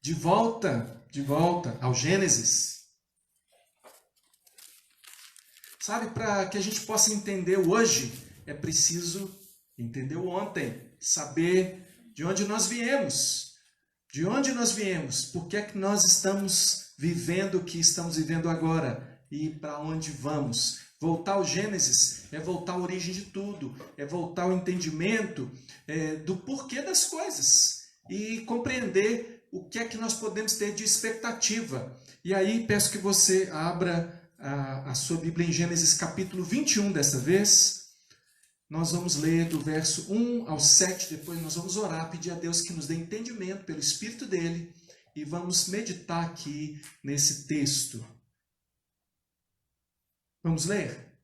de volta ao Gênesis. Sabe, para que a gente possa entender hoje, é preciso entender o ontem, saber de onde nós viemos. De onde nós viemos, por que é que nós estamos vivendo o que estamos vivendo agora e para onde vamos. Voltar ao Gênesis é voltar à origem de tudo, é voltar ao entendimento do porquê das coisas e compreender o que é que nós podemos ter de expectativa. E aí peço que você abra a sua Bíblia em Gênesis capítulo 21 dessa vez. Nós vamos ler do verso 1 ao 7, depois nós vamos orar, pedir a Deus que nos dê entendimento pelo Espírito dele e vamos meditar aqui nesse texto. Vamos ler?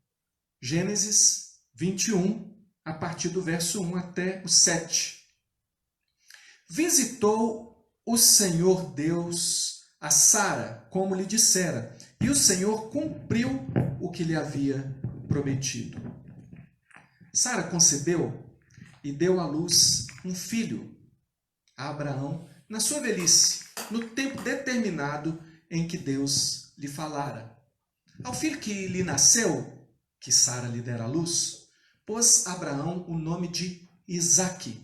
Gênesis 21, a partir do verso 1 até o 7. Visitou o Senhor Deus a Sara, como lhe dissera, e o Senhor cumpriu o que lhe havia prometido. Sara concebeu e deu à luz um filho a Abraão na sua velhice, no tempo determinado em que Deus lhe falara. Ao filho que lhe nasceu, que Sara lhe dera à luz, pôs Abraão o nome de Isaque.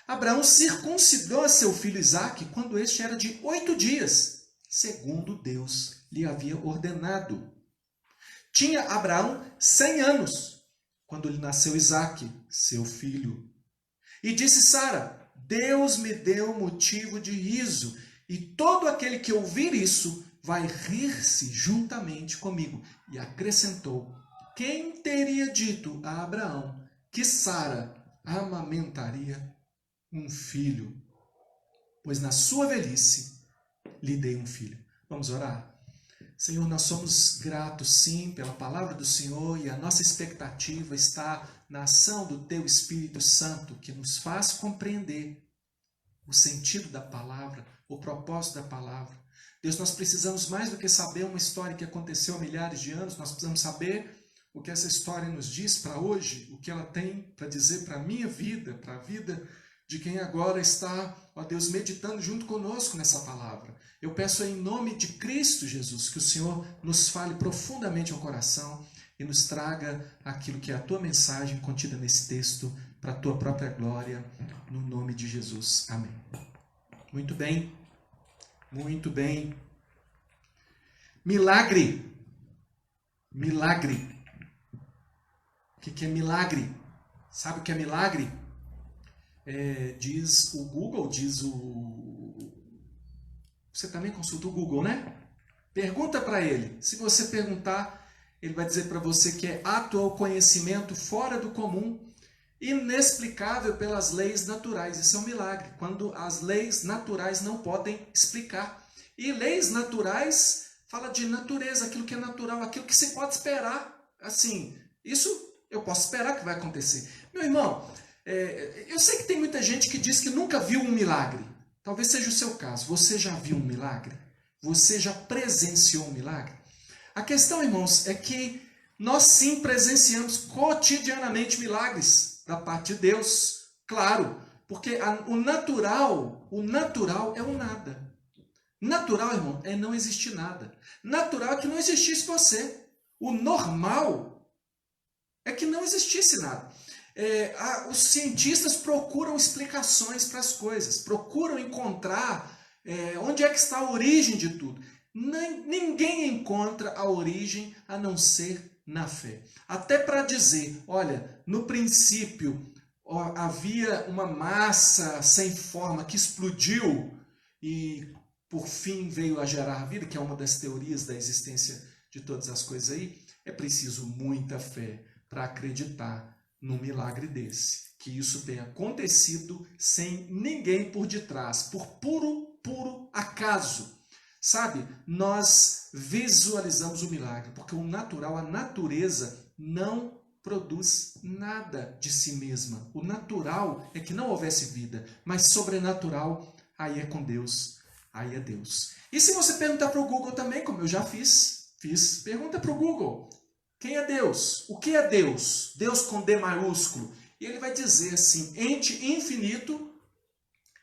Abraão circuncidou a seu filho Isaque quando este era de 8 dias, segundo Deus lhe havia ordenado. Tinha Abraão 100 anos, quando lhe nasceu Isaque, seu filho. E disse Sara, Deus me deu motivo de riso, e todo aquele que ouvir isso vai rir-se juntamente comigo. E acrescentou, quem teria dito a Abraão que Sara amamentaria um filho? Pois na sua velhice lhe dei um filho. Vamos orar? Senhor, nós somos gratos sim pela palavra do Senhor e a nossa expectativa está na ação do Teu Espírito Santo que nos faz compreender o sentido da palavra, o propósito da palavra. Deus, nós precisamos mais do que saber uma história que aconteceu há milhares de anos, nós precisamos saber o que essa história nos diz para hoje, o que ela tem para dizer para a minha vida, para a vida de quem agora está, ó Deus, meditando junto conosco nessa palavra. Eu peço em nome de Cristo Jesus que o Senhor nos fale profundamente ao coração e nos traga aquilo que é a Tua mensagem contida nesse texto para a Tua própria glória, no nome de Jesus. Amém. Muito bem, muito bem. Milagre. Milagre. O que é milagre? Sabe o que é milagre? Diz o Google, Você também consulta o Google, né? Pergunta para ele. Se você perguntar, ele vai dizer para você que é ato ou conhecimento fora do comum, inexplicável pelas leis naturais. Isso é um milagre, quando as leis naturais não podem explicar. E leis naturais fala de natureza, aquilo que é natural, aquilo que se pode esperar. Assim, isso eu posso esperar que vai acontecer. Meu irmão, eu sei que tem muita gente que diz que nunca viu um milagre. Talvez seja o seu caso. Você já viu um milagre? Você já presenciou um milagre? A questão, irmãos, é que nós sim presenciamos cotidianamente milagres da parte de Deus. Claro, porque o natural é o nada. Natural, irmão, é não existir nada. Natural é que não existisse você. O normal é que não existisse nada. Os cientistas procuram explicações para as coisas, procuram encontrar onde é que está a origem de tudo. Ninguém encontra a origem a não ser na fé. Até para dizer, olha, no princípio havia uma massa sem forma que explodiu e por fim veio a gerar a vida, que é uma das teorias da existência de todas as coisas aí, é preciso muita fé para acreditar num milagre desse, que isso tenha acontecido sem ninguém por detrás, por puro acaso. Sabe, nós visualizamos o milagre, porque o natural, a natureza, não produz nada de si mesma. O natural é que não houvesse vida, mas sobrenatural, aí é com Deus, aí é Deus. E se você perguntar para o Google também, como eu já fiz, pergunta para o Google. Quem é Deus? O que é Deus? Deus com D maiúsculo. E ele vai dizer assim, ente infinito,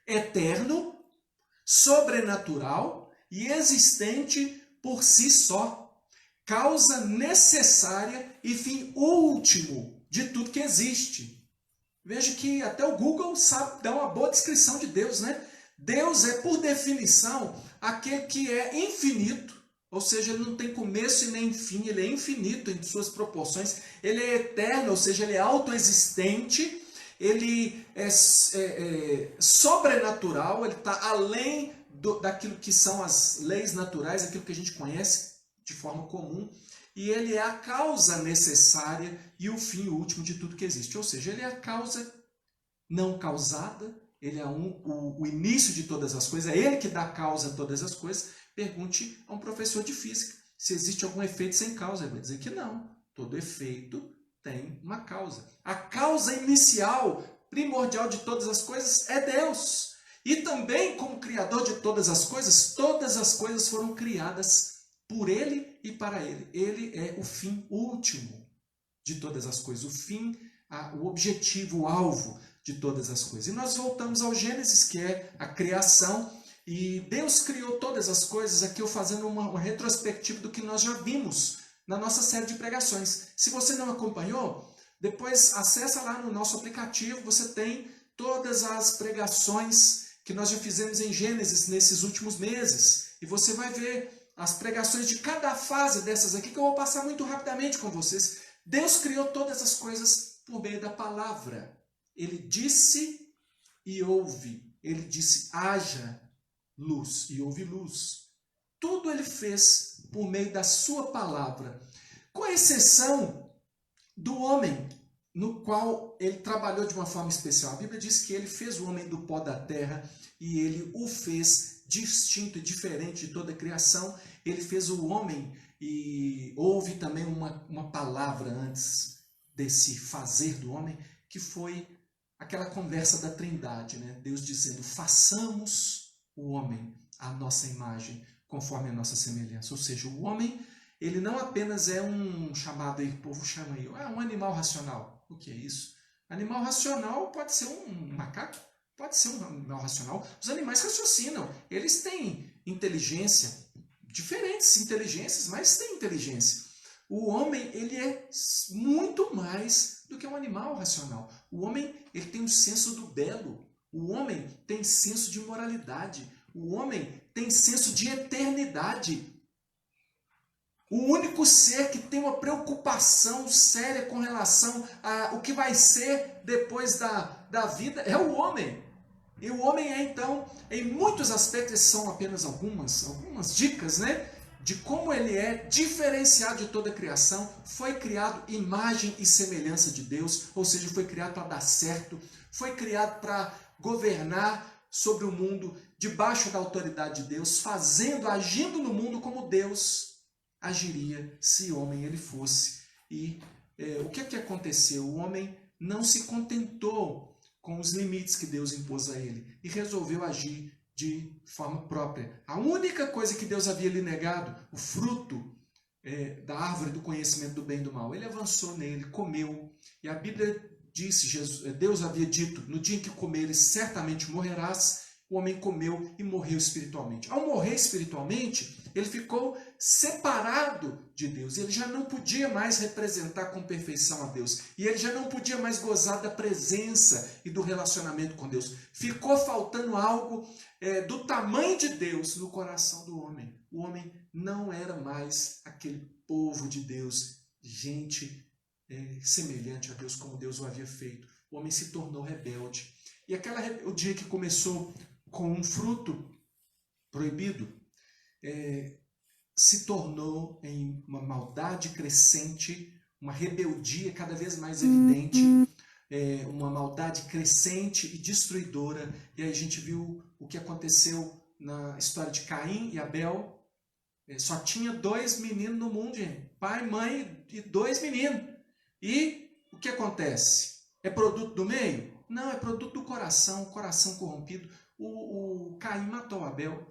eterno, sobrenatural e existente por si só, causa necessária e fim último de tudo que existe. Veja que até o Google sabe dar uma boa descrição de Deus, né? Deus é, por definição, aquele que é infinito, ou seja, ele não tem começo e nem fim, ele é infinito em suas proporções, ele é eterno, ou seja, ele é autoexistente, ele é sobrenatural, ele está além daquilo que são as leis naturais, aquilo que a gente conhece de forma comum, e ele é a causa necessária e o fim último de tudo que existe. Ou seja, ele é a causa não causada, ele é o início de todas as coisas, é ele que dá causa a todas as coisas. Pergunte a um professor de física se existe algum efeito sem causa. Ele vai dizer que não, todo efeito tem uma causa. A causa inicial, primordial de todas as coisas é Deus. E também, como Criador de todas as coisas foram criadas por Ele e para Ele. Ele é o fim último de todas as coisas, o fim, o objetivo, o alvo de todas as coisas. E nós voltamos ao Gênesis, que é a criação, e Deus criou todas as coisas, aqui eu fazendo uma retrospectiva do que nós já vimos na nossa série de pregações. Se você não acompanhou, depois acessa lá no nosso aplicativo, você tem todas as pregações que nós já fizemos em Gênesis nesses últimos meses. E você vai ver as pregações de cada fase dessas aqui, que eu vou passar muito rapidamente com vocês. Deus criou todas as coisas por meio da palavra. Ele disse e houve. Ele disse, haja luz, e houve luz. Tudo ele fez por meio da sua palavra, com exceção do homem, no qual ele trabalhou de uma forma especial. A Bíblia diz que ele fez o homem do pó da terra e ele o fez distinto e diferente de toda a criação. Ele fez o homem e houve também uma palavra antes desse fazer do homem, que foi aquela conversa da Trindade, né? Deus dizendo, façamos o homem à nossa imagem, conforme a nossa semelhança. Ou seja, o homem, ele não apenas é um chamado, aí, o povo chama aí, um animal racional. O que é isso? Animal racional pode ser um macaco, pode ser um animal racional. Os animais raciocinam, eles têm inteligência, diferentes inteligências, mas têm inteligência. O homem, ele é muito mais do que um animal racional. O homem, ele tem um senso do belo. O homem tem senso de moralidade. O homem tem senso de eternidade. O único ser que tem uma preocupação séria com relação a o que vai ser depois da vida é o homem. E o homem é, então, em muitos aspectos, esses são apenas algumas dicas, né? De como ele é diferenciado de toda a criação, foi criado imagem e semelhança de Deus, ou seja, foi criado para dar certo, foi criado para governar sobre o mundo, debaixo da autoridade de Deus, agindo no mundo como Deus agiria se homem ele fosse. E o que aconteceu? O homem não se contentou com os limites que Deus impôs a ele e resolveu agir de forma própria. A única coisa que Deus havia lhe negado, o fruto da árvore do conhecimento do bem e do mal, ele avançou nele, comeu. E a Bíblia disse, Deus havia dito, no dia em que comeres certamente morrerás. O homem comeu e morreu espiritualmente. Ao morrer espiritualmente, ele ficou separado de Deus. Ele já não podia mais representar com perfeição a Deus. E ele já não podia mais gozar da presença e do relacionamento com Deus. Ficou faltando algo do tamanho de Deus no coração do homem. O homem não era mais aquele povo de Deus, gente semelhante a Deus, como Deus o havia feito. O homem se tornou rebelde. E o dia que começou com um fruto proibido, se tornou em uma maldade crescente, uma rebeldia cada vez mais evidente, uma maldade crescente e destruidora. E aí a gente viu o que aconteceu na história de Caim e Abel. Só tinha 2 meninos no mundo, gente. Pai, mãe e 2 meninos. E o que acontece? É produto do meio? Não, é produto do coração, coração corrompido. O Caim matou Abel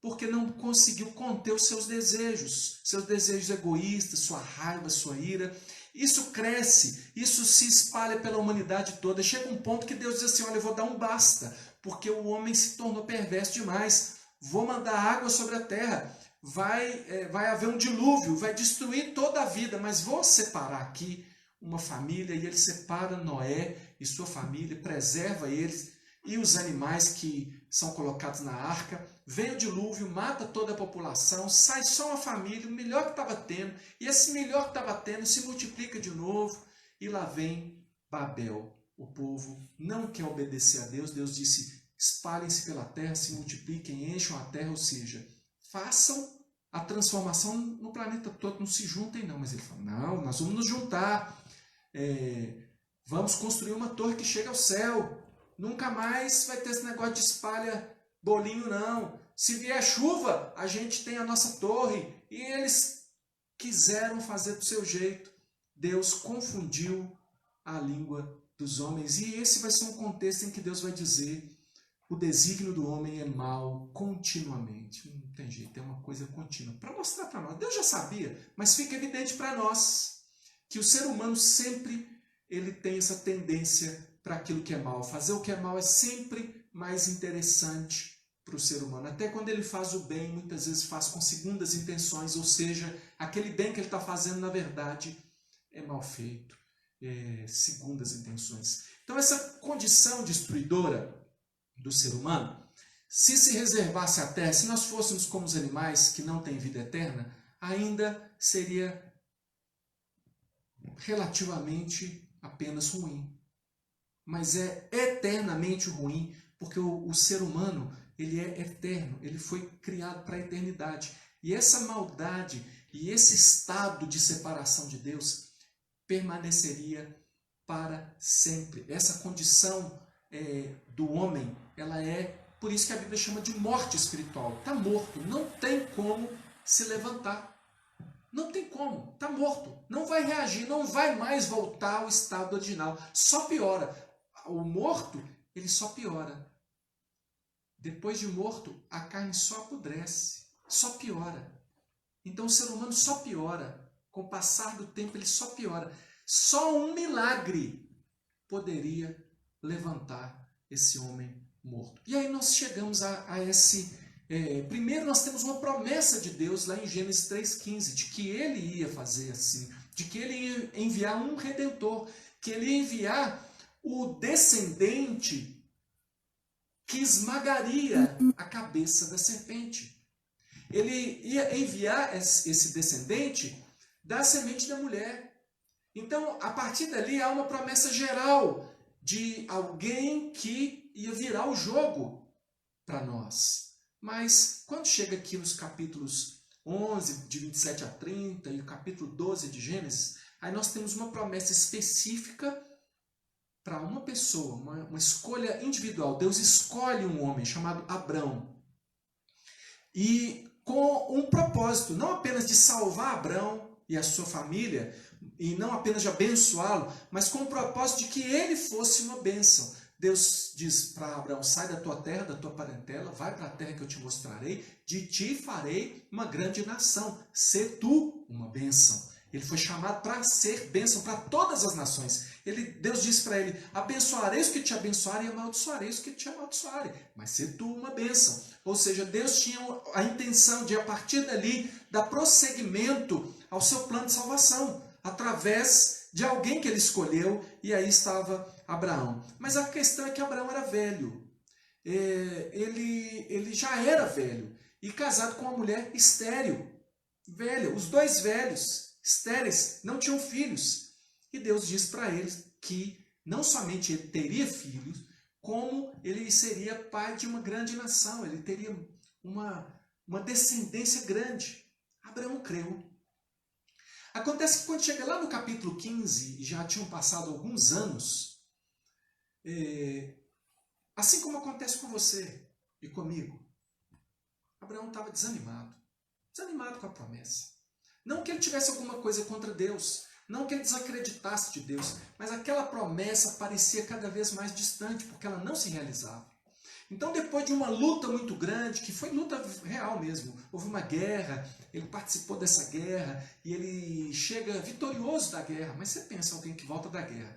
porque não conseguiu conter os seus desejos egoístas, sua raiva, sua ira. Isso cresce, isso se espalha pela humanidade toda. Chega um ponto que Deus diz assim, olha, eu vou dar um basta, porque o homem se tornou perverso demais. Vou mandar água sobre a terra, vai haver um dilúvio, vai destruir toda a vida, mas vou separar aqui uma família, e ele separa Noé e sua família, preserva eles e os animais que são colocados na arca. Vem o dilúvio, mata toda a população, sai só uma família, o melhor que estava tendo, e esse melhor que estava tendo se multiplica de novo, e lá vem Babel. O povo não quer obedecer a Deus. Deus disse: espalhem-se pela terra, se multipliquem, encham a terra, ou seja, façam a transformação no planeta todo, não se juntem não. Mas ele falou: não, nós vamos nos juntar, vamos construir uma torre que chega ao céu, nunca mais vai ter esse negócio de espalha bolinho não, se vier chuva, a gente tem a nossa torre. E eles quiseram fazer do seu jeito. Deus confundiu a língua dos homens, e esse vai ser um contexto em que Deus vai dizer: o desígnio do homem é mau continuamente. Não tem jeito, é uma coisa contínua. Para mostrar para nós, Deus já sabia, mas fica evidente para nós que o ser humano sempre ele tem essa tendência para aquilo que é mal. Fazer o que é mal é sempre mais interessante para o ser humano. Até quando ele faz o bem, muitas vezes faz com segundas intenções, ou seja, aquele bem que ele está fazendo, na verdade, é mal feito, segundas intenções. Então essa condição destruidora do ser humano, se reservasse a terra, se nós fôssemos como os animais que não têm vida eterna, ainda seria relativamente apenas ruim. Mas é eternamente ruim, porque o ser humano, ele é eterno, ele foi criado para a eternidade. E essa maldade e esse estado de separação de Deus permaneceria para sempre. Essa condição do homem, ela é, por isso que a Bíblia chama de morte espiritual. Está morto, não tem como se levantar. Não tem como, está morto. Não vai reagir, não vai mais voltar ao estado original. Só piora. O morto, ele só piora. Depois de morto, a carne só apodrece, só piora. Então o ser humano só piora. Com o passar do tempo, ele só piora. Só um milagre poderia levantar esse homem morto. E aí nós chegamos a esse... primeiro nós temos uma promessa de Deus lá em Gênesis 3,15, de que ele ia fazer assim, de que ele ia enviar um Redentor, que ele ia enviar o descendente que esmagaria a cabeça da serpente. Ele ia enviar esse descendente da semente da mulher. Então, a partir dali, há uma promessa geral de alguém que ia virar o jogo para nós. Mas, quando chega aqui nos capítulos 11, de 27 a 30, e o capítulo 12 de Gênesis, aí nós temos uma promessa específica para uma pessoa, uma escolha individual. Deus escolhe um homem chamado Abrão. E com um propósito, não apenas de salvar Abrão e a sua família, e não apenas de abençoá-lo, mas com o propósito de que ele fosse uma bênção. Deus diz para Abraão: sai da tua terra, da tua parentela, vai para a terra que eu te mostrarei, de ti farei uma grande nação, sê tu uma bênção. Ele foi chamado para ser bênção para todas as nações. Deus disse para ele: abençoarei os que te abençoarem e amaldiçoarei os que te amaldiçoarem, mas sê tu uma bênção. Ou seja, Deus tinha a intenção de, a partir dali, dar prosseguimento ao seu plano de salvação, através de alguém que ele escolheu, e aí estava Abraão. Mas a questão é que Abraão era velho. Ele já era velho, e casado com uma mulher estéril. Velho, os dois velhos, estéreis, não tinham filhos. E Deus diz para eles que não somente ele teria filhos, como ele seria pai de uma grande nação, ele teria uma descendência grande. Abraão creu. Acontece que quando chega lá no capítulo 15, e já tinham passado alguns anos, assim como acontece com você e comigo, Abraão estava desanimado com a promessa. Não que ele tivesse alguma coisa contra Deus, não que ele desacreditasse de Deus, mas aquela promessa parecia cada vez mais distante, porque ela não se realizava. Então, depois de uma luta muito grande, que foi luta real mesmo, houve uma guerra, ele participou dessa guerra, e ele chega vitorioso da guerra. Mas você pensa, alguém que volta da guerra,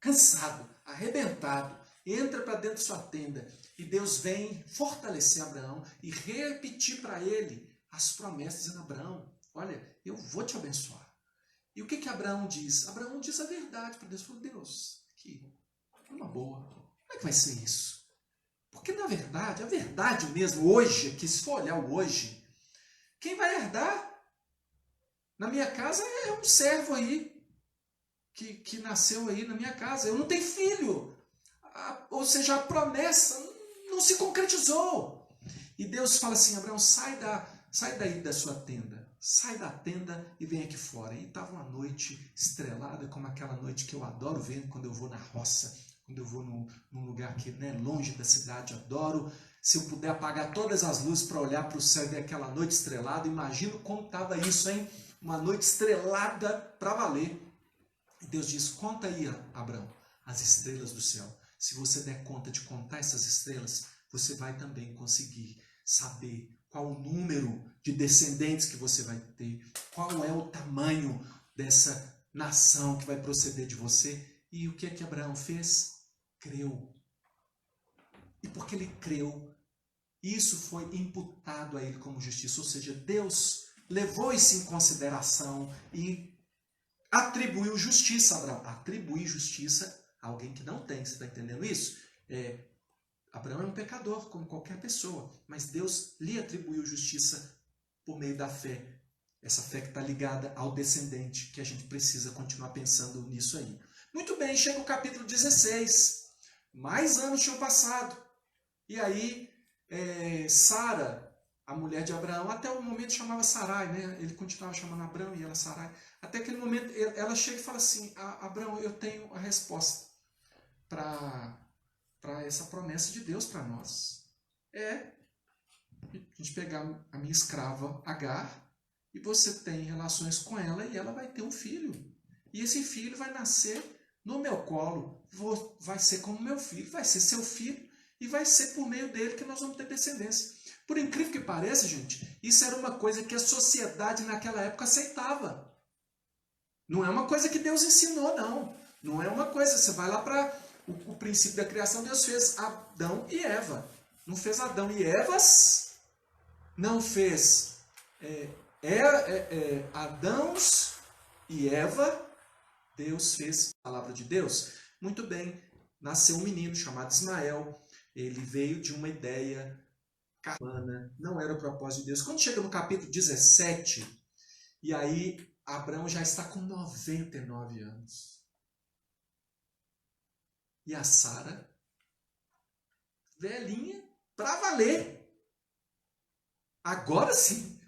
cansado, arrebentado, entra para dentro da sua tenda. E Deus vem fortalecer Abraão e repetir para ele as promessas, dizendo: Abraão, olha, eu vou te abençoar. E o que Abraão diz? Abraão diz a verdade para Deus. Falou: Deus, aqui, uma boa, como é que vai ser isso? Porque na verdade, a verdade mesmo, hoje, que se for olhar o hoje, quem vai herdar na minha casa é um servo aí, que nasceu aí na minha casa. Eu não tenho filho. Ou seja, a promessa não se concretizou. E Deus fala assim: Abraão, sai daí da sua tenda. Sai da tenda e vem aqui fora. E estava uma noite estrelada, como aquela noite que eu adoro ver quando eu vou na roça, quando eu vou num lugar que, né, longe da cidade. Adoro. Se eu puder apagar todas as luzes para olhar para o céu e ver aquela noite estrelada, imagino como estava isso, hein? Uma noite estrelada para valer. E Deus diz: conta aí, Abraão, as estrelas do céu. Se você der conta de contar essas estrelas, você vai também conseguir saber qual o número de descendentes que você vai ter, qual é o tamanho dessa nação que vai proceder de você. E o que é que Abraão fez? Creu. E porque ele creu, isso foi imputado a ele como justiça. Ou seja, Deus levou isso em consideração e atribuiu justiça a Abraão. Atribuir justiça a alguém que não tem. Você está entendendo isso? Abraão é um pecador, como qualquer pessoa, mas Deus lhe atribuiu justiça por meio da fé. Essa fé que está ligada ao descendente, que a gente precisa continuar pensando nisso aí. Muito bem, chega o capítulo 16. Mais anos tinham passado. E aí, Sara, a mulher de Abraão, até o momento chamava Sarai, né? Ele continuava chamando Abraão e ela Sarai. Até aquele momento, ela chega e fala assim: Abraão, eu tenho a resposta para essa promessa de Deus para nós. É a gente pegar a minha escrava Agar e você tem relações com ela e ela vai ter um filho. E esse filho vai nascer no meu colo, vai ser como meu filho, vai ser seu filho e vai ser por meio dele que nós vamos ter descendência. Por incrível que pareça, gente, isso era uma coisa que a sociedade naquela época aceitava. Não é uma coisa que Deus ensinou, não. Não é uma coisa, você vai lá para o princípio da criação, Deus fez Adão e Eva. Não fez Adão e Evas, não fez Adãos e Eva, Deus fez a palavra de Deus. Muito bem, nasceu um menino chamado Ismael, ele veio de uma ideia carnã, não era o propósito de Deus. Quando chega no capítulo 17, e aí Abraão já está com 99 anos. E a Sara, velhinha, para valer. Agora sim,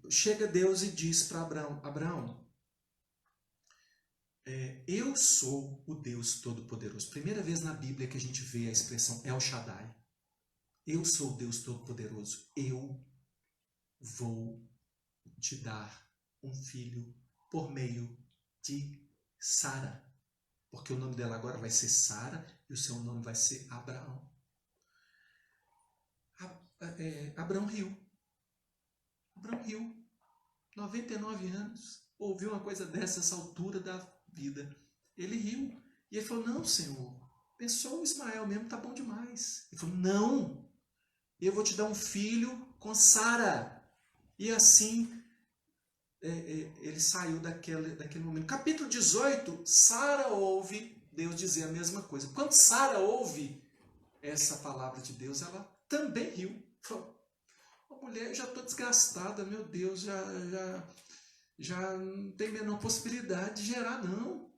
chega Deus e diz para Abraão: Abraão, eu sou o Deus Todo-Poderoso. Primeira vez na Bíblia que a gente vê a expressão El Shaddai. Eu sou o Deus Todo-Poderoso. Eu vou te dar um filho por meio de Sara. Porque o nome dela agora vai ser Sara e o seu nome vai ser Abraão. Abraão riu. Abraão riu. 99 anos. Ouviu uma coisa dessa, essa altura da vida. Ele riu. E ele falou: não, Senhor, pensou o Ismael mesmo, tá bom demais. Ele falou: não, eu vou te dar um filho com Sara. E assim ele saiu daquele momento. Capítulo 18, Sara ouve Deus dizer a mesma coisa. Quando Sara ouve essa palavra de Deus, ela também riu. Falou: mulher, eu já estou desgastada, meu Deus, já não tem a menor possibilidade de gerar, não.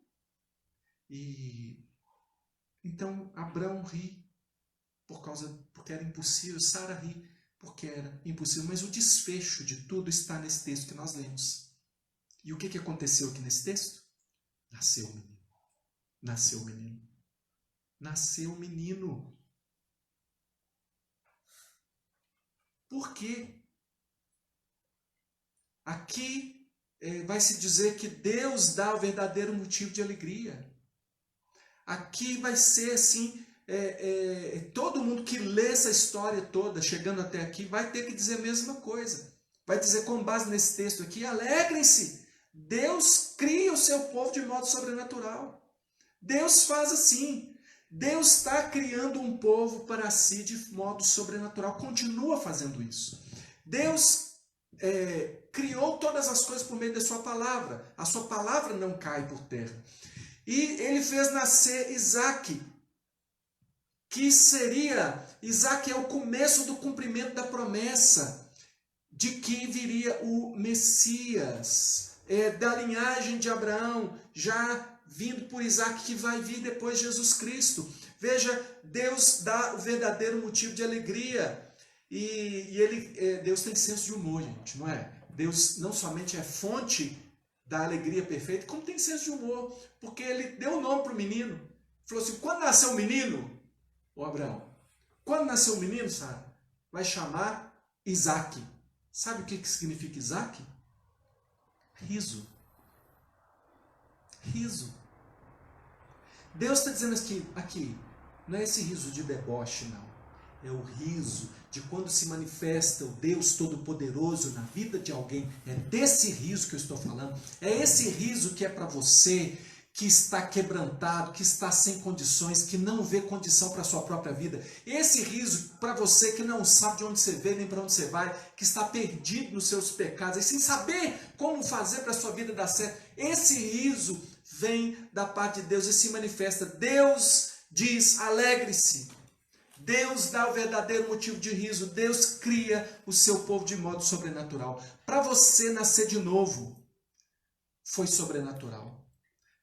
E então Abraão ri porque era impossível, Sara ri porque era impossível, mas o desfecho de tudo está nesse texto que nós lemos. E o que aconteceu aqui nesse texto? Nasceu o menino. Nasceu o menino. Nasceu o menino. Por quê? Aqui vai se dizer que Deus dá o verdadeiro motivo de alegria. Aqui vai ser assim, todo mundo que lê essa história toda, chegando até aqui, vai ter que dizer a mesma coisa. Vai dizer, com base nesse texto aqui: alegrem-se, Deus cria o seu povo de modo sobrenatural. Deus faz assim. Deus está criando um povo para si de modo sobrenatural, continua fazendo isso. Deus criou todas as coisas por meio da sua palavra. A sua palavra não cai por terra. E ele fez nascer Isaac, Isaac é o começo do cumprimento da promessa de que viria o Messias, da linhagem de Abraão, já vindo por Isaac, que vai vir depois de Jesus Cristo. Veja, Deus dá o verdadeiro motivo de alegria. Deus tem senso de humor, gente, não é? Deus não somente é fonte da alegria perfeita, como tem senso de humor, porque ele deu o nome para o menino. Falou assim, quando nascer o menino, ô Abraão, quando nascer o menino, Sara, vai chamar Isaac. Sabe o que significa Isaac? Riso. Riso. Deus está dizendo aqui, não é esse riso de deboche, não. É o riso de quando se manifesta o Deus Todo-Poderoso na vida de alguém. É desse riso que eu estou falando. É esse riso que é para você que está quebrantado, que está sem condições, que não vê condição para a sua própria vida. Esse riso para você que não sabe de onde você veio nem para onde você vai, que está perdido nos seus pecados, e sem saber como fazer para a sua vida dar certo. Esse riso vem da parte de Deus e se manifesta. Deus diz, alegre-se. Deus dá o verdadeiro motivo de riso. Deus cria o seu povo de modo sobrenatural. Para você nascer de novo, foi sobrenatural.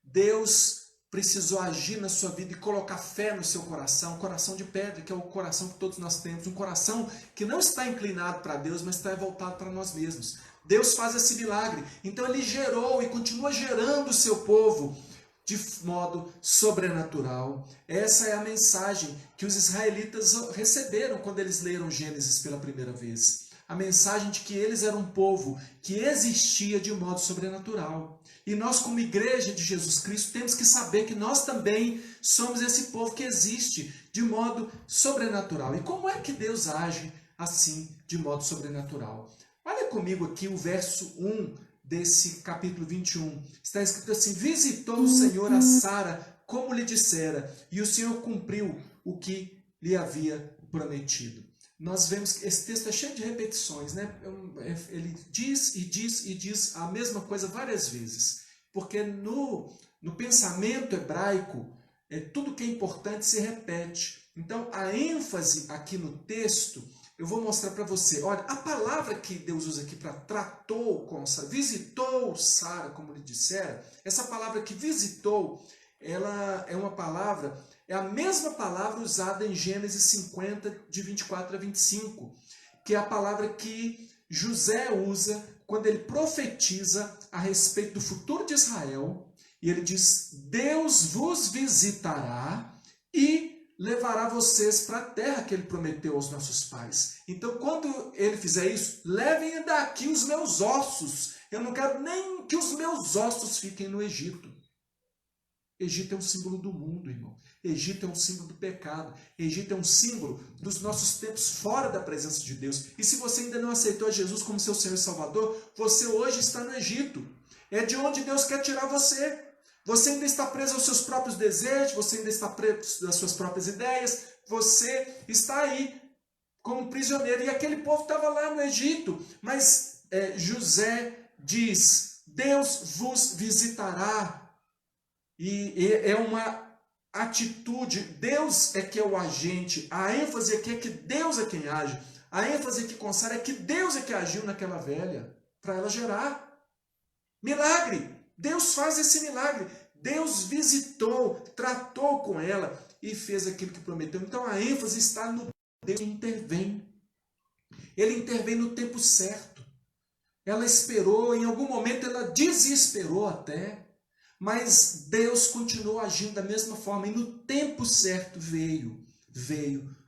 Deus precisou agir na sua vida e colocar fé no seu coração, um coração de pedra, que é o coração que todos nós temos, um coração que não está inclinado para Deus, mas está voltado para nós mesmos. Deus faz esse milagre. Então ele gerou e continua gerando o seu povo de modo sobrenatural. Essa é a mensagem que os israelitas receberam quando eles leram Gênesis pela primeira vez. A mensagem de que eles eram um povo que existia de modo sobrenatural. E nós, como igreja de Jesus Cristo, temos que saber que nós também somos esse povo que existe de modo sobrenatural. E como é que Deus age assim, de modo sobrenatural? Olha comigo aqui o verso 1 desse capítulo 21. Está escrito assim: visitou o Senhor a Sara, como lhe dissera, e o Senhor cumpriu o que lhe havia prometido. Nós vemos que esse texto é cheio de repetições, né? Ele diz e diz e diz a mesma coisa várias vezes, porque no pensamento hebraico, tudo que é importante se repete. Então, a ênfase aqui no texto, eu vou mostrar para você. Olha, a palavra que Deus usa aqui para tratou com Sara, visitou Sara, como lhe dissera, essa palavra que visitou, ela é uma palavra... É a mesma palavra usada em Gênesis 50, de 24 a 25, que é a palavra que José usa quando ele profetiza a respeito do futuro de Israel. E ele diz, Deus vos visitará e levará vocês para a terra que ele prometeu aos nossos pais. Então, quando ele fizer isso, levem daqui os meus ossos. Eu não quero nem que os meus ossos fiquem no Egito. Egito é um símbolo do mundo, irmão. Egito é um símbolo do pecado. Egito é um símbolo dos nossos tempos fora da presença de Deus. E se você ainda não aceitou Jesus como seu Senhor e Salvador, você hoje está no Egito. É de onde Deus quer tirar você. Você ainda está preso aos seus próprios desejos, você ainda está preso às suas próprias ideias, você está aí como prisioneiro. E aquele povo estava lá no Egito. Mas José diz, Deus vos visitará. E é uma atitude, Deus é que é o agente, a ênfase aqui é que Deus é quem age, a ênfase aqui com Sara é que Deus é que agiu naquela velha, para ela gerar. Milagre! Deus faz esse milagre. Deus visitou, tratou com ela e fez aquilo que prometeu. Então a ênfase está no Deus que intervém. Ele intervém no tempo certo. Ela esperou, em algum momento ela desesperou até. Mas Deus continuou agindo da mesma forma e no tempo certo veio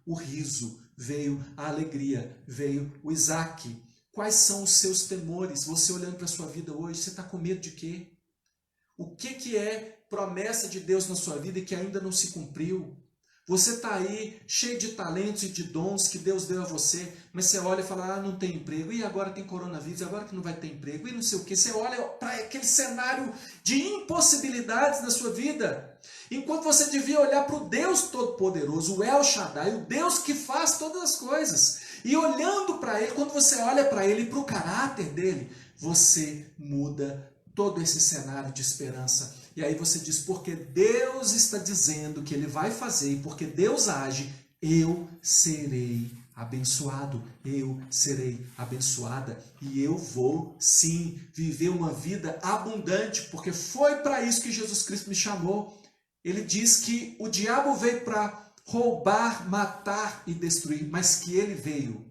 o riso, veio a alegria, veio o Isaac. Quais são os seus temores? Você olhando para a sua vida hoje, você está com medo de quê? O que é promessa de Deus na sua vida e que ainda não se cumpriu? Você está aí cheio de talentos e de dons que Deus deu a você, mas você olha e fala, não tem emprego, e agora tem coronavírus, agora que não vai ter emprego, e não sei o que. Você olha para aquele cenário de impossibilidades na sua vida, enquanto você devia olhar para o Deus Todo-Poderoso, o El Shaddai, o Deus que faz todas as coisas. E olhando para Ele, quando você olha para Ele e para o caráter dele, você muda todo esse cenário de esperança. E aí você diz, porque Deus está dizendo que Ele vai fazer, e porque Deus age, eu serei abençoado, eu serei abençoada, e eu vou sim viver uma vida abundante, porque foi para isso que Jesus Cristo me chamou. Ele diz que o diabo veio para roubar, matar e destruir, mas que Ele veio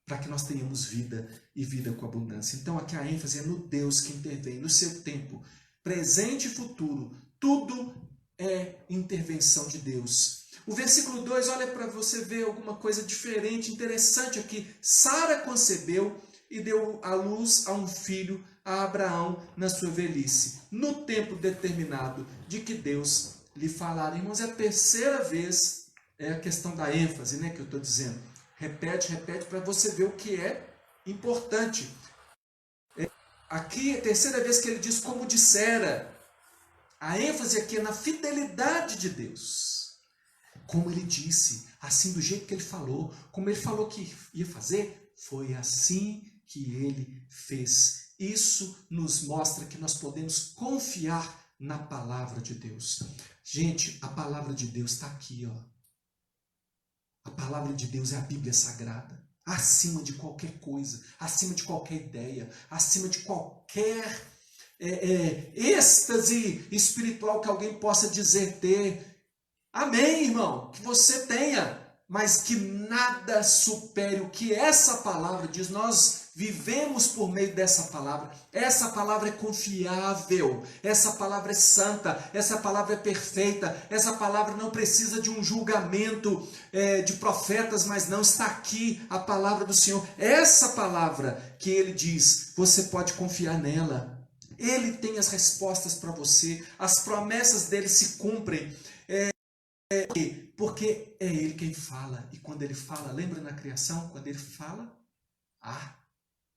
para que nós tenhamos vida e vida com abundância. Então aqui a ênfase é no Deus que intervém, no seu tempo, presente e futuro, tudo é intervenção de Deus. O versículo 2, olha para você ver alguma coisa diferente, interessante aqui. Sara concebeu e deu à luz a um filho, a Abraão, na sua velhice, no tempo determinado de que Deus lhe falara. Irmãos, é a terceira vez, é a questão da ênfase, né, que eu estou dizendo. Repete para você ver o que é importante. Aqui é a terceira vez que ele diz como dissera. A ênfase aqui é na fidelidade de Deus. Como ele disse, assim do jeito que ele falou, como ele falou que ia fazer, foi assim que ele fez. Isso nos mostra que nós podemos confiar na palavra de Deus. Gente, a palavra de Deus está aqui, ó. A palavra de Deus é a Bíblia Sagrada. Acima de qualquer coisa, acima de qualquer ideia, acima de qualquer êxtase espiritual que alguém possa dizer ter. Amém, irmão? Que você tenha, mas que nada supere o que essa palavra diz. Nós vivemos por meio dessa palavra. Essa palavra é confiável, essa palavra é santa, essa palavra é perfeita, essa palavra não precisa de um julgamento de profetas, mas não, está aqui a palavra do Senhor. Essa palavra que ele diz, você pode confiar nela. Ele tem as respostas para você, as promessas dele se cumprem. Porque é ele quem fala, e quando ele fala, lembra na criação, quando ele fala,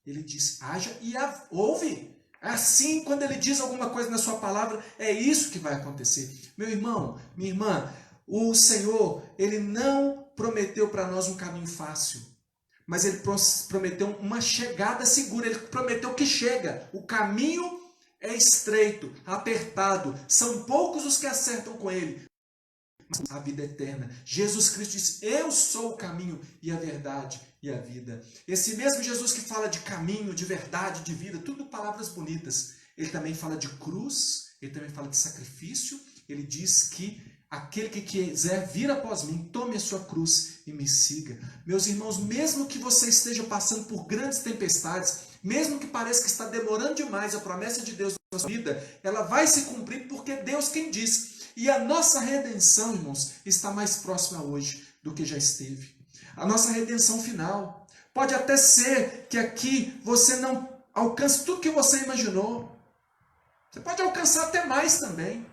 ele diz, haja e ouve. Assim, quando ele diz alguma coisa na sua palavra, é isso que vai acontecer. Meu irmão, minha irmã, o Senhor, ele não prometeu para nós um caminho fácil, mas ele prometeu uma chegada segura, ele prometeu que chega. O caminho é estreito, apertado, são poucos os que acertam com ele. A vida eterna. Jesus Cristo disse, eu sou o caminho e a verdade e a vida. Esse mesmo Jesus que fala de caminho, de verdade, de vida, tudo palavras bonitas. Ele também fala de cruz, ele também fala de sacrifício. Ele diz que aquele que quiser vir após mim, tome a sua cruz e me siga. Meus irmãos, mesmo que você esteja passando por grandes tempestades, mesmo que pareça que está demorando demais a promessa de Deus na sua vida, ela vai se cumprir porque Deus quem diz. E a nossa redenção, irmãos, está mais próxima hoje do que já esteve. A nossa redenção final. Pode até ser que aqui você não alcance tudo que você imaginou. Você pode alcançar até mais também.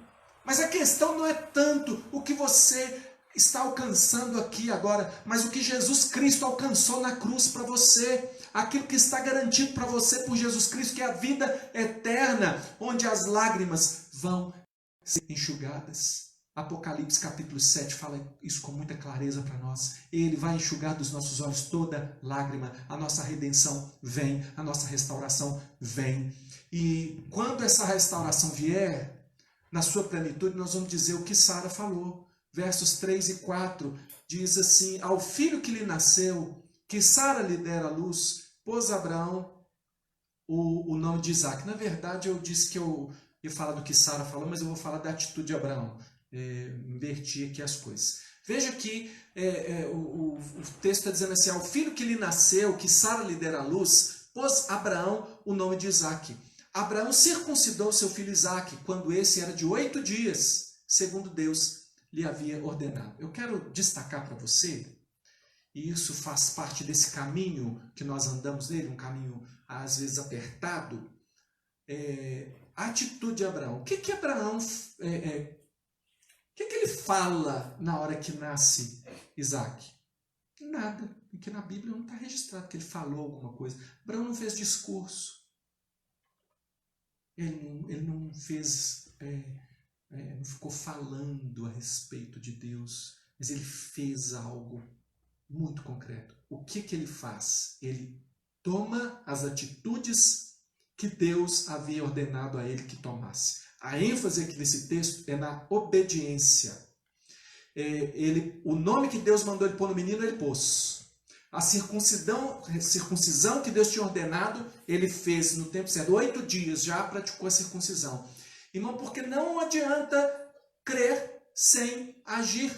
Mas a questão não é tanto o que você está alcançando aqui agora, mas o que Jesus Cristo alcançou na cruz para você. Aquilo que está garantido para você por Jesus Cristo, que é a vida eterna, onde as lágrimas vão ser enxugadas. Apocalipse capítulo 7 fala isso com muita clareza para nós. Ele vai enxugar dos nossos olhos toda lágrima. A nossa redenção vem, a nossa restauração vem. E quando essa restauração vier, na sua plenitude, nós vamos dizer o que Sara falou. Versos 3 e 4 diz assim, ao filho que lhe nasceu, que Sara lhe dera à luz, pôs Abraão o nome de Isaac. Na verdade, eu disse que eu ia falar do que Sara falou, mas eu vou falar da atitude de Abraão. Inverti aqui as coisas. Veja que o texto está dizendo assim, ao filho que lhe nasceu, que Sara lhe dera à luz, pôs Abraão o nome de Isaac. Abraão circuncidou seu filho Isaac, quando esse era de 8 dias, segundo Deus lhe havia ordenado. Eu quero destacar para você, e isso faz parte desse caminho que nós andamos nele, um caminho às vezes apertado, a atitude de Abraão. O que Abraão que ele fala na hora que nasce Isaac? Nada, porque na Bíblia não está registrado que ele falou alguma coisa. Abraão não fez discurso. Ele não fez, não ficou falando a respeito de Deus, mas ele fez algo muito concreto. O que ele faz? Ele toma as atitudes que Deus havia ordenado a ele que tomasse. A ênfase aqui nesse texto é na obediência. O nome que Deus mandou ele pôr no menino, ele pôs. A circuncisão que Deus tinha ordenado, ele fez no tempo certo. 8 dias já praticou a circuncisão. Irmão, porque não adianta crer sem agir.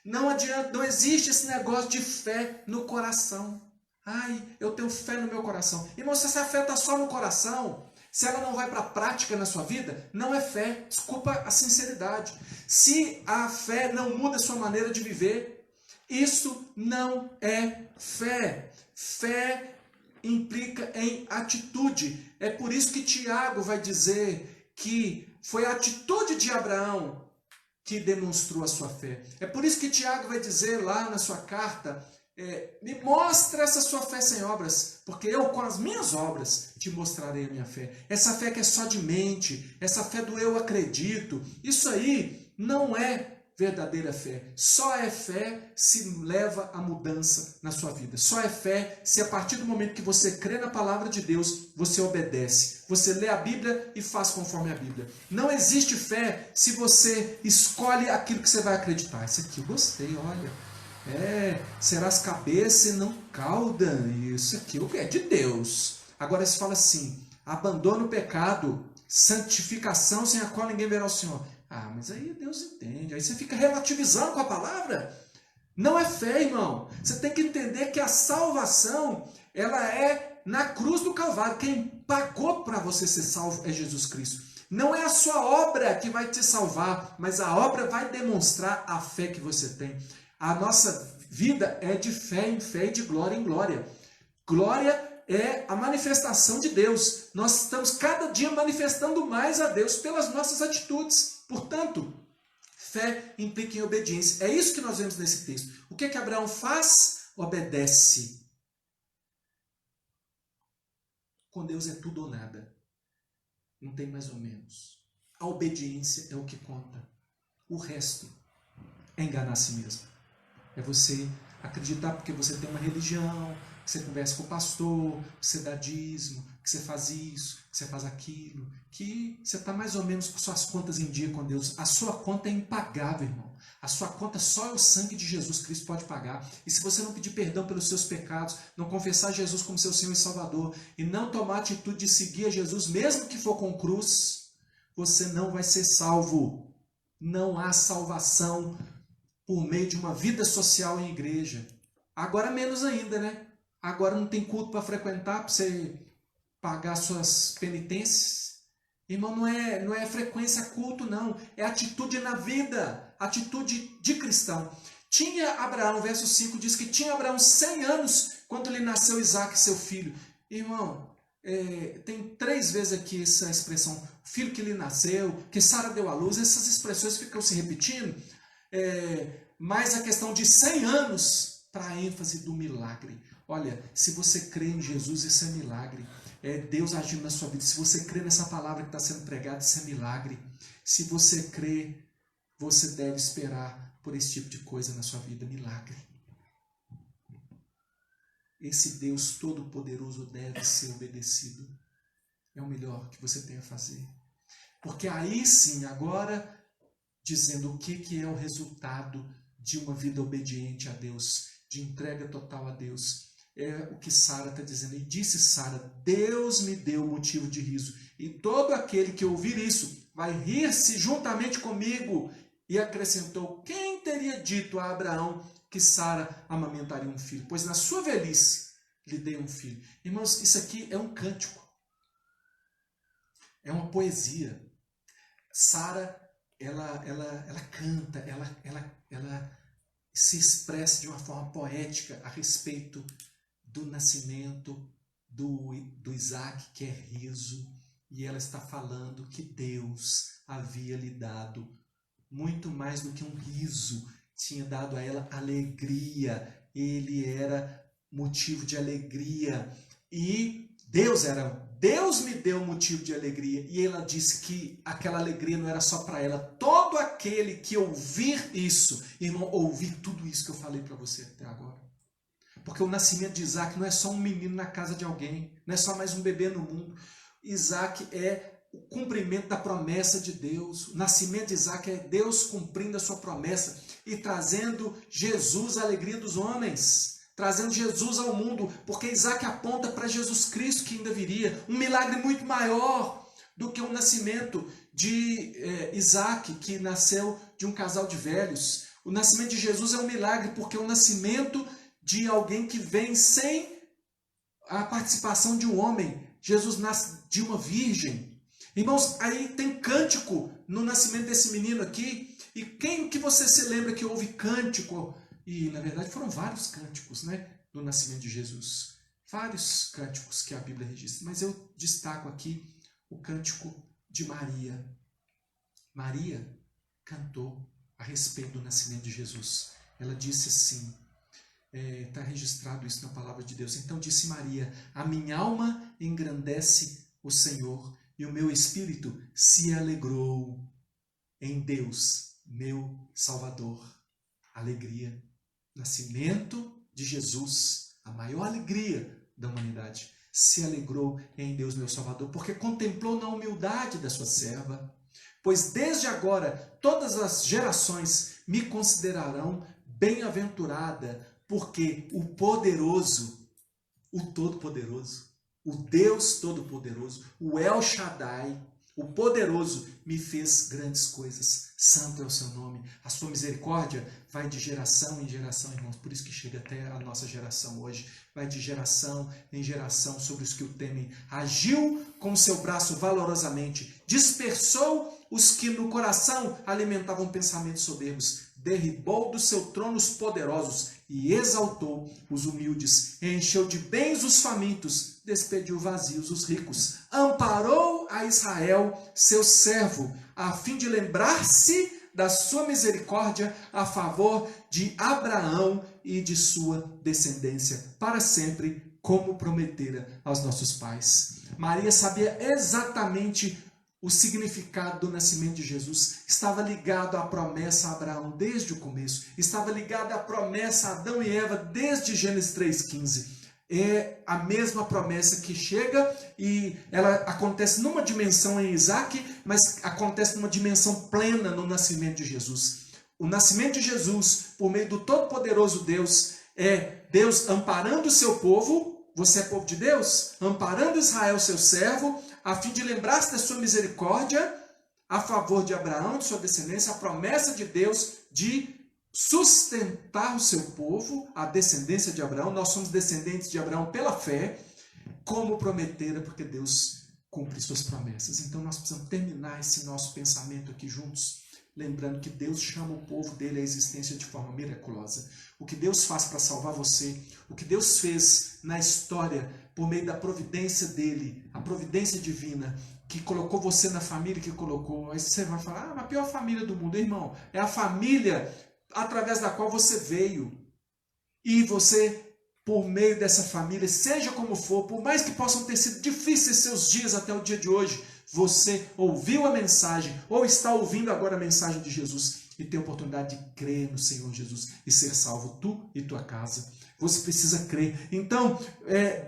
Não adianta, não existe esse negócio de fé no coração. Ai, eu tenho fé no meu coração. Irmão, se essa fé está só no coração, se ela não vai para a prática na sua vida, não é fé. Desculpa a sinceridade. Se a fé não muda a sua maneira de viver, isso não é fé. Fé implica em atitude. É por isso que Tiago vai dizer que foi a atitude de Abraão que demonstrou a sua fé. É por isso que Tiago vai dizer lá na sua carta, me mostra essa sua fé sem obras, porque eu com as minhas obras te mostrarei a minha fé. Essa fé que é só de mente, essa fé do eu acredito, isso aí não é verdadeira fé. Só é fé se leva a mudança na sua vida. Só é fé se a partir do momento que você crê na palavra de Deus, você obedece. Você lê a Bíblia e faz conforme a Bíblia. Não existe fé se você escolhe aquilo que você vai acreditar. Isso aqui eu gostei, olha. Serás cabeça e não cauda. Isso aqui é de Deus. Agora se fala assim, abandona o pecado, santificação sem a qual ninguém verá o Senhor. Ah, mas aí Deus entende. Aí você fica relativizando com a palavra. Não é fé, irmão. Você tem que entender que a salvação, ela é na cruz do Calvário. Quem pagou para você ser salvo é Jesus Cristo. Não é a sua obra que vai te salvar, mas a obra vai demonstrar a fé que você tem. A nossa vida é de fé em fé e de glória em glória. Glória é a manifestação de Deus. Nós estamos cada dia manifestando mais a Deus pelas nossas atitudes. Portanto, fé implica em obediência. É isso que nós vemos nesse texto. O que Abraão faz? Obedece. Com Deus é tudo ou nada. Não tem mais ou menos. A obediência é o que conta. O resto é enganar a si mesmo. É você acreditar porque você tem uma religião, que você conversa com o pastor, que você dá dízimo, que você faz isso, que você faz aquilo, que você está mais ou menos com suas contas em dia com Deus. A sua conta é impagável, irmão. A sua conta só é o sangue de Jesus Cristo pode pagar. E se você não pedir perdão pelos seus pecados, não confessar Jesus como seu Senhor e Salvador, e não tomar a atitude de seguir a Jesus, mesmo que for com cruz, você não vai ser salvo. Não há salvação por meio de uma vida social em igreja. Agora menos ainda, né? Agora não tem culto para frequentar, para você pagar suas penitências. Irmão, não é frequência a culto, não. É atitude na vida, atitude de cristão. Tinha Abraão, verso 5 diz que tinha Abraão 100 anos quando lhe nasceu Isaque, seu filho. Irmão, tem 3 vezes aqui essa expressão, filho que lhe nasceu, que Sara deu à luz, essas expressões ficam se repetindo. Mas a questão de 100 anos para a ênfase do milagre. Olha, se você crê em Jesus, isso é milagre. É Deus agindo na sua vida. Se você crê nessa palavra que está sendo pregada, isso é milagre. Se você crê, você deve esperar por esse tipo de coisa na sua vida, milagre. Esse Deus Todo-Poderoso deve ser obedecido. É o melhor que você tem a fazer. Porque aí sim, agora, dizendo o que é o resultado de uma vida obediente a Deus, de entrega total a Deus. É o que Sara está dizendo. E disse Sara, Deus me deu motivo de riso. E todo aquele que ouvir isso vai rir-se juntamente comigo. E acrescentou, quem teria dito a Abraão que Sara amamentaria um filho? Pois na sua velhice lhe dei um filho. Irmãos, isso aqui é um cântico. É uma poesia. Sara, ela canta, ela se expressa de uma forma poética a respeito do nascimento do Isaque, que é riso, e ela está falando que Deus havia lhe dado muito mais do que um riso, tinha dado a ela alegria. Ele era motivo de alegria. E Deus me deu motivo de alegria. E ela disse que aquela alegria não era só para ela. Todo aquele que ouvir isso, irmão, ouvir tudo isso que eu falei para você até agora. Porque o nascimento de Isaac não é só um menino na casa de alguém, não é só mais um bebê no mundo. Isaac é o cumprimento da promessa de Deus. O nascimento de Isaac é Deus cumprindo a sua promessa e trazendo Jesus à alegria dos homens, trazendo Jesus ao mundo, porque Isaac aponta para Jesus Cristo que ainda viria, um milagre muito maior do que o nascimento de Isaac, que nasceu de um casal de velhos. O nascimento de Jesus é um milagre, porque é o nascimento de alguém que vem sem a participação de um homem. Jesus nasce de uma virgem. Irmãos, aí tem cântico no nascimento desse menino aqui. E quem que você se lembra que houve cântico? E na verdade foram vários cânticos, né, no nascimento de Jesus. Vários cânticos que a Bíblia registra. Mas eu destaco aqui o cântico de Maria. Maria cantou a respeito do nascimento de Jesus. Ela disse assim, está registrado isso na palavra de Deus. Então disse Maria: a minha alma engrandece o Senhor, e o meu espírito se alegrou em Deus, meu Salvador. Alegria. Nascimento de Jesus, a maior alegria da humanidade. Se alegrou em Deus, meu Salvador, porque contemplou na humildade da sua serva. Pois desde agora todas as gerações me considerarão bem-aventurada, porque o poderoso, o todo-poderoso, o Deus todo-poderoso, o El Shaddai, o poderoso, me fez grandes coisas. Santo é o seu nome. A sua misericórdia vai de geração em geração, irmãos. Por isso que chega até a nossa geração hoje. Vai de geração em geração sobre os que o temem. Agiu com o seu braço valorosamente. Dispersou os que no coração alimentavam pensamentos soberbos. Derribou do seu trono os poderosos e exaltou os humildes. Encheu de bens os famintos, despediu vazios os ricos. Amparou a Israel, seu servo, a fim de lembrar-se da sua misericórdia a favor de Abraão e de sua descendência, para sempre, como prometera aos nossos pais. Maria sabia exatamente o significado do nascimento de Jesus. Estava ligado à promessa a Abraão desde o começo. Estava ligado à promessa a Adão e Eva desde Gênesis 3,15. É a mesma promessa que chega e ela acontece numa dimensão em Isaac, mas acontece numa dimensão plena no nascimento de Jesus. O nascimento de Jesus, por meio do Todo-Poderoso Deus, é Deus amparando o seu povo. Você é povo de Deus? Amparando Israel, seu servo, a fim de lembrar-se da sua misericórdia a favor de Abraão, de sua descendência, a promessa de Deus de sustentar o seu povo, a descendência de Abraão. Nós somos descendentes de Abraão pela fé, como prometera, porque Deus cumpre suas promessas. Então nós precisamos terminar esse nosso pensamento aqui juntos, lembrando que Deus chama o povo dele à existência de forma miraculosa. O que Deus faz para salvar você, o que Deus fez na história por meio da providência dele, a providência divina, que colocou você na família que colocou. Aí você vai falar, a pior família do mundo. Irmão, é a família através da qual você veio. E você, por meio dessa família, seja como for, por mais que possam ter sido difíceis seus dias até o dia de hoje, você ouviu a mensagem, ou está ouvindo agora a mensagem de Jesus, e tem a oportunidade de crer no Senhor Jesus e ser salvo, tu e tua casa. Você precisa crer. Então,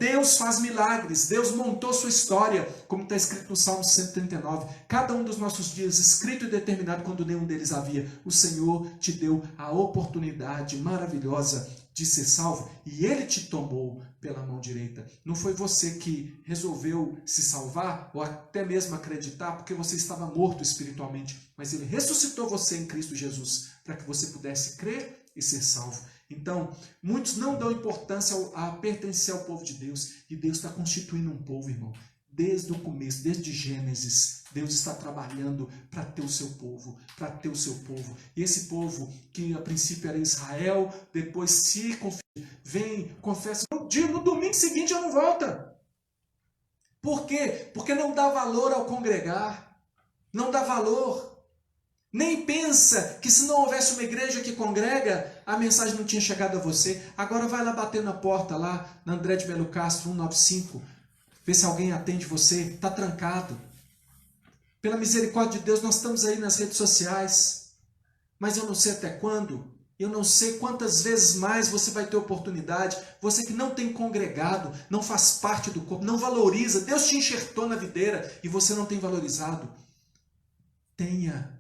Deus faz milagres. Deus montou sua história, como está escrito no Salmo 139. Cada um dos nossos dias, escrito e determinado quando nenhum deles havia. O Senhor te deu a oportunidade maravilhosa de ser salvo. E Ele te tomou pela mão direita. Não foi você que resolveu se salvar, ou até mesmo acreditar, porque você estava morto espiritualmente. Mas Ele ressuscitou você em Cristo Jesus, para que você pudesse crer e ser salvo. Então, muitos não dão importância a pertencer ao povo de Deus, e Deus está constituindo um povo, irmão. Desde o começo, desde Gênesis, Deus está trabalhando para ter o seu povo, para ter o seu povo. E esse povo, que a princípio era Israel, depois se confia, vem, confessa, no domingo seguinte já não volta. Por quê? Porque não dá valor ao congregar, não dá valor. Nem pensa que se não houvesse uma igreja que congrega, a mensagem não tinha chegado a você. Agora vai lá bater na porta, lá na André de Melo Castro, 195. Vê se alguém atende você. Está trancado. Pela misericórdia de Deus, nós estamos aí nas redes sociais. Mas eu não sei até quando. Eu não sei quantas vezes mais você vai ter oportunidade. Você que não tem congregado, não faz parte do corpo, não valoriza. Deus te enxertou na videira e você não tem valorizado. Tenha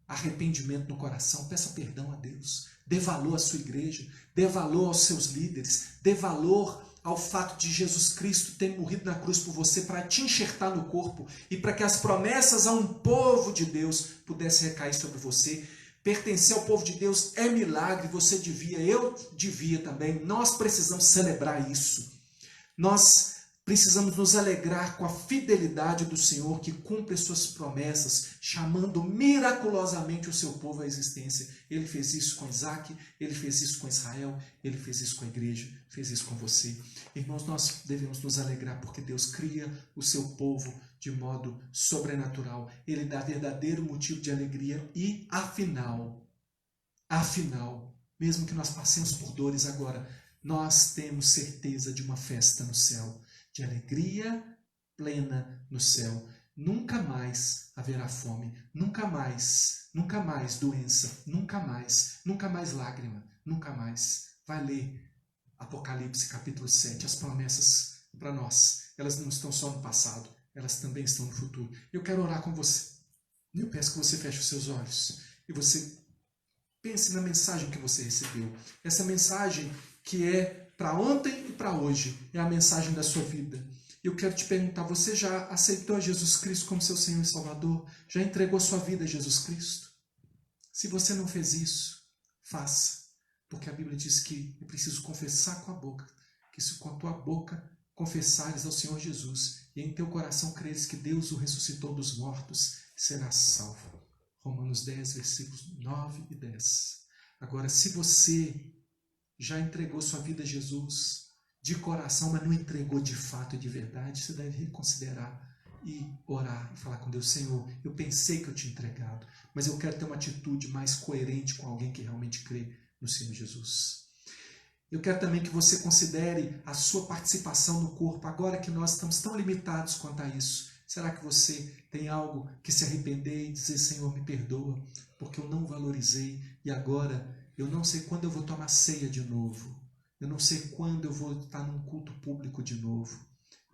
arrependimento no coração, peça perdão a Deus, dê valor à sua igreja, dê valor aos seus líderes, dê valor ao fato de Jesus Cristo ter morrido na cruz por você para te enxertar no corpo e para que as promessas a um povo de Deus pudessem recair sobre você. Pertencer ao povo de Deus é milagre, você devia, eu devia também, nós precisamos celebrar isso. Nós precisamos nos alegrar com a fidelidade do Senhor que cumpre suas promessas, chamando miraculosamente o seu povo à existência. Ele fez isso com Isaac, ele fez isso com Israel, ele fez isso com a igreja, fez isso com você. Irmãos, nós devemos nos alegrar porque Deus cria o seu povo de modo sobrenatural. Ele dá verdadeiro motivo de alegria e, afinal, mesmo que nós passemos por dores agora, nós temos certeza de uma festa no céu, de alegria plena no céu. Nunca mais haverá fome, nunca mais doença, nunca mais lágrima, nunca mais. Vai ler Apocalipse capítulo 7, as promessas para nós, elas não estão só no passado, elas também estão no futuro. Eu quero orar com você. Eu peço que você feche os seus olhos e você pense na mensagem que você recebeu. Essa mensagem que é para ontem e para hoje, é a mensagem da sua vida. Eu quero te perguntar, você já aceitou Jesus Cristo como seu Senhor e Salvador? Já entregou sua vida a Jesus Cristo? Se você não fez isso, faça. Porque a Bíblia diz que é preciso confessar com a boca, que se com a tua boca confessares ao Senhor Jesus e em teu coração creres que Deus o ressuscitou dos mortos, serás salvo. Romanos 10, versículos 9 e 10. Agora, se você já entregou sua vida a Jesus de coração, mas não entregou de fato e de verdade, você deve reconsiderar e orar e falar com Deus: Senhor, eu pensei que eu tinha entregado, mas eu quero ter uma atitude mais coerente com alguém que realmente crê no Senhor Jesus. Eu quero também que você considere a sua participação no corpo, agora que nós estamos tão limitados quanto a isso. Será que você tem algo que se arrepender e dizer: Senhor, me perdoa, porque eu não valorizei e agora eu não sei quando eu vou tomar ceia de novo. Eu não sei quando eu vou estar num culto público de novo.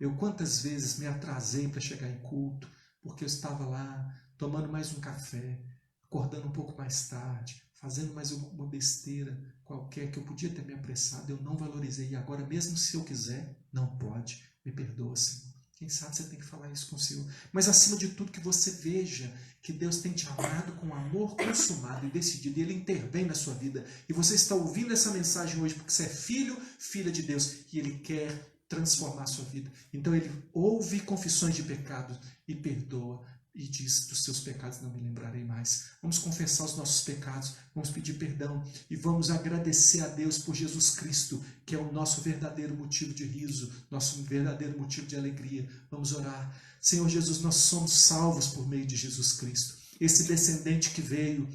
Eu quantas vezes me atrasei para chegar em culto, porque eu estava lá tomando mais um café, acordando um pouco mais tarde, fazendo mais uma besteira qualquer que eu podia ter me apressado. Eu não valorizei e agora, mesmo se eu quiser, não pode. Me perdoa, Senhor. Quem sabe você tem que falar isso com o Senhor. Mas acima de tudo, que você veja que Deus tem te amado com amor consumado e decidido. E Ele intervém na sua vida. E você está ouvindo essa mensagem hoje porque você é filho, filha de Deus. E Ele quer transformar a sua vida. Então Ele ouve confissões de pecado e perdoa. E diz: dos seus pecados não me lembrarei mais. Vamos confessar os nossos pecados, vamos pedir perdão e vamos agradecer a Deus por Jesus Cristo, que é o nosso verdadeiro motivo de riso, nosso verdadeiro motivo de alegria. Vamos orar. Senhor Jesus, nós somos salvos por meio de Jesus Cristo. Esse descendente que veio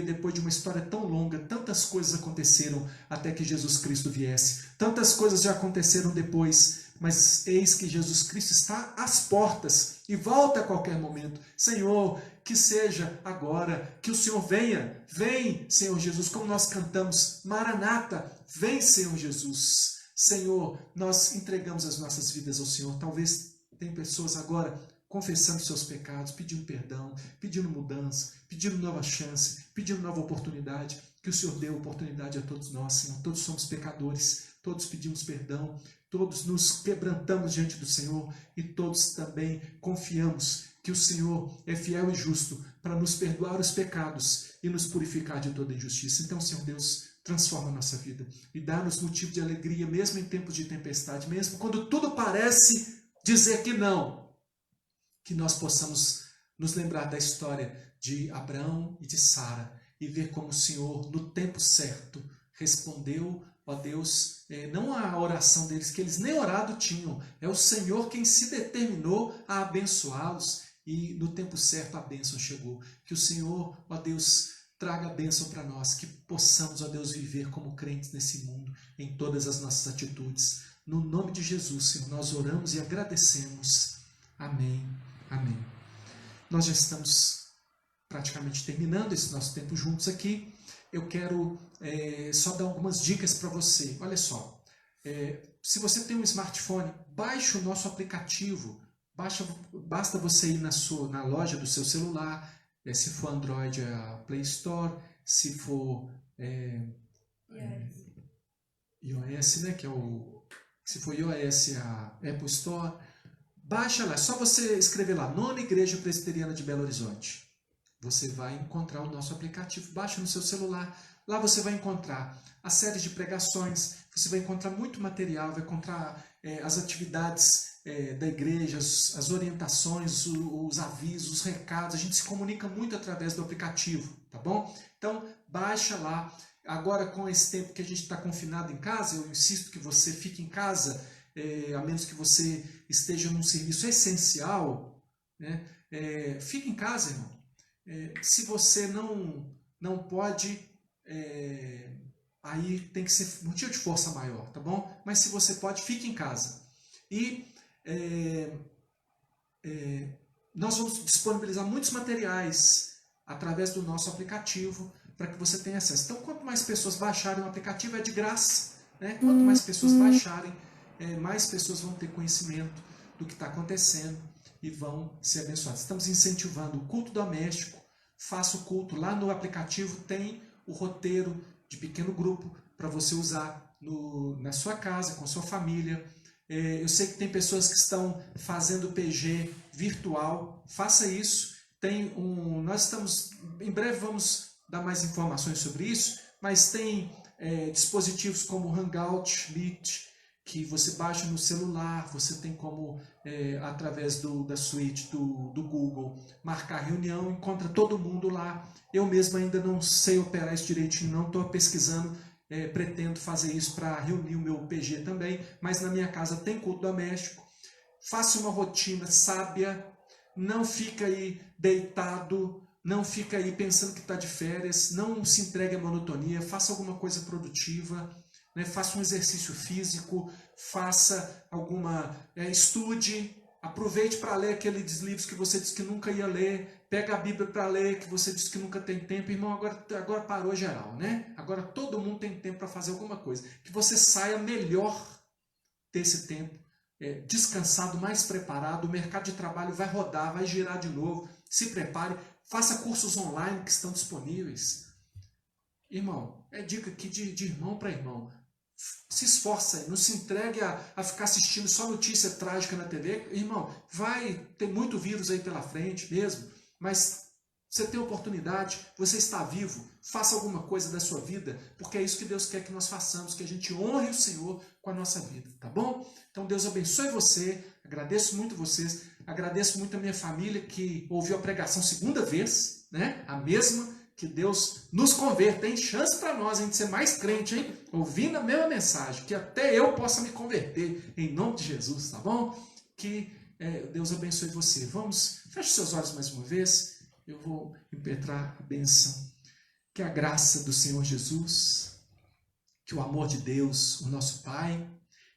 depois de uma história tão longa, tantas coisas aconteceram até que Jesus Cristo viesse. Tantas coisas já aconteceram depois, mas eis que Jesus Cristo está às portas e volta a qualquer momento. Senhor, que seja agora, que o Senhor venha. Vem, Senhor Jesus, como nós cantamos, Maranata, vem, Senhor Jesus. Senhor, nós entregamos as nossas vidas ao Senhor. Talvez tem pessoas agora confessando seus pecados, pedindo perdão, pedindo mudança, pedindo nova chance, pedindo nova oportunidade. Que o Senhor dê oportunidade a todos nós, Senhor. Todos somos pecadores, todos pedimos perdão, todos nos quebrantamos diante do Senhor e todos também confiamos que o Senhor é fiel e justo para nos perdoar os pecados e nos purificar de toda injustiça. Então, Senhor Deus, transforma a nossa vida e dá-nos motivo de alegria, mesmo em tempos de tempestade, mesmo quando tudo parece dizer que não. Que nós possamos nos lembrar da história de Abraão e de Sara e ver como o Senhor, no tempo certo, respondeu, ó Deus, não a oração deles, que eles nem orado tinham. É o Senhor quem se determinou a abençoá-los. e no tempo certo a bênção chegou. Que o Senhor, ó Deus, traga a bênção para nós, que possamos, ó Deus, viver como crentes nesse mundo, em todas as nossas atitudes. No nome de Jesus, Senhor, nós oramos e agradecemos. Amém. Amém. Nós já estamos praticamente terminando esse nosso tempo juntos aqui. Eu quero só dar algumas dicas para você. Olha só, se você tem um smartphone, baixe o nosso aplicativo. Basta você ir na loja do seu celular. Se for Android, é a Play Store. Se for iOS, né, se for iOS, é a Apple Store. Baixa lá, é só você escrever lá, Nona Igreja Presbiteriana de Belo Horizonte. Você vai encontrar o nosso aplicativo, baixa no seu celular. Lá você vai encontrar a série de pregações, você vai encontrar muito material, vai encontrar as atividades da igreja, as orientações, os avisos, os recados. A gente se comunica muito através do aplicativo, tá bom? Então, baixa lá. Agora, com esse tempo que a gente está confinado em casa, eu insisto que você fique em casa, a menos que você esteja num serviço essencial, né? Fique em casa, irmão. Se você não pode, aí tem que ser motivo de força maior, tá bom? Mas se você pode, fique em casa. E nós vamos disponibilizar muitos materiais através do nosso aplicativo para que você tenha acesso. Então, quanto mais pessoas baixarem o aplicativo, é de graça, né? Quanto mais pessoas baixarem, mais pessoas vão ter conhecimento do que está acontecendo e vão ser abençoadas. Estamos incentivando o culto doméstico. Faça o culto. Lá no aplicativo tem o roteiro de pequeno grupo para você usar na sua casa, com a sua família. Eu sei que tem pessoas que estão fazendo PG virtual. Faça isso. Nós estamos, em breve vamos dar mais informações sobre isso, mas tem dispositivos como Hangout, Meet, que você baixa no celular. Você tem como, através da suíte do Google, marcar reunião, encontra todo mundo lá. Eu mesmo ainda não sei operar isso direitinho, não estou pesquisando, pretendo fazer isso para reunir o meu PG também, mas na minha casa tem culto doméstico. Faça uma rotina sábia, não fica aí deitado, não fica aí pensando que está de férias, não se entregue à monotonia, faça alguma coisa produtiva. Faça um exercício físico, estude, aproveite para ler aqueles livros que você disse que nunca ia ler, pega a Bíblia para ler, que você disse que nunca tem tempo. Irmão, agora parou geral, né? Agora todo mundo tem tempo para fazer alguma coisa. Que você saia melhor desse tempo, descansado, mais preparado. O mercado de trabalho vai rodar, vai girar de novo. Se prepare, faça cursos online que estão disponíveis. Irmão, é dica aqui de irmão para irmão. Se esforça aí, não se entregue a ficar assistindo só notícia trágica na TV. Irmão, vai ter muito vírus aí pela frente mesmo, mas você tem oportunidade, você está vivo, faça alguma coisa da sua vida, porque é isso que Deus quer que nós façamos, que a gente honre o Senhor com a nossa vida, tá bom? Então Deus abençoe você, agradeço muito vocês, agradeço muito a minha família que ouviu a pregação segunda vez, né? A mesma. Que Deus nos converta. Tem chance para nós de ser mais crente, hein? Ouvindo a mesma mensagem. Que até eu possa me converter. Em nome de Jesus, tá bom? Que Deus abençoe você. Feche seus olhos mais uma vez. Eu vou impetrar a bênção. Que a graça do Senhor Jesus, que o amor de Deus, o nosso Pai,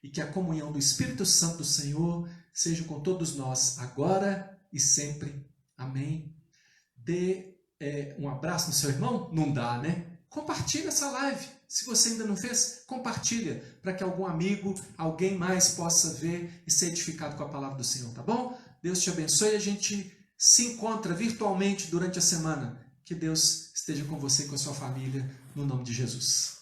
e que a comunhão do Espírito Santo do Senhor seja com todos nós, agora e sempre. Amém. Dê um abraço no seu irmão? Não dá, né? Compartilha essa live. Se você ainda não fez, compartilha para que algum amigo, alguém mais possa ver e ser edificado com a palavra do Senhor, tá bom? Deus te abençoe. A gente se encontra virtualmente durante a semana. Que Deus esteja com você e com a sua família, no nome de Jesus.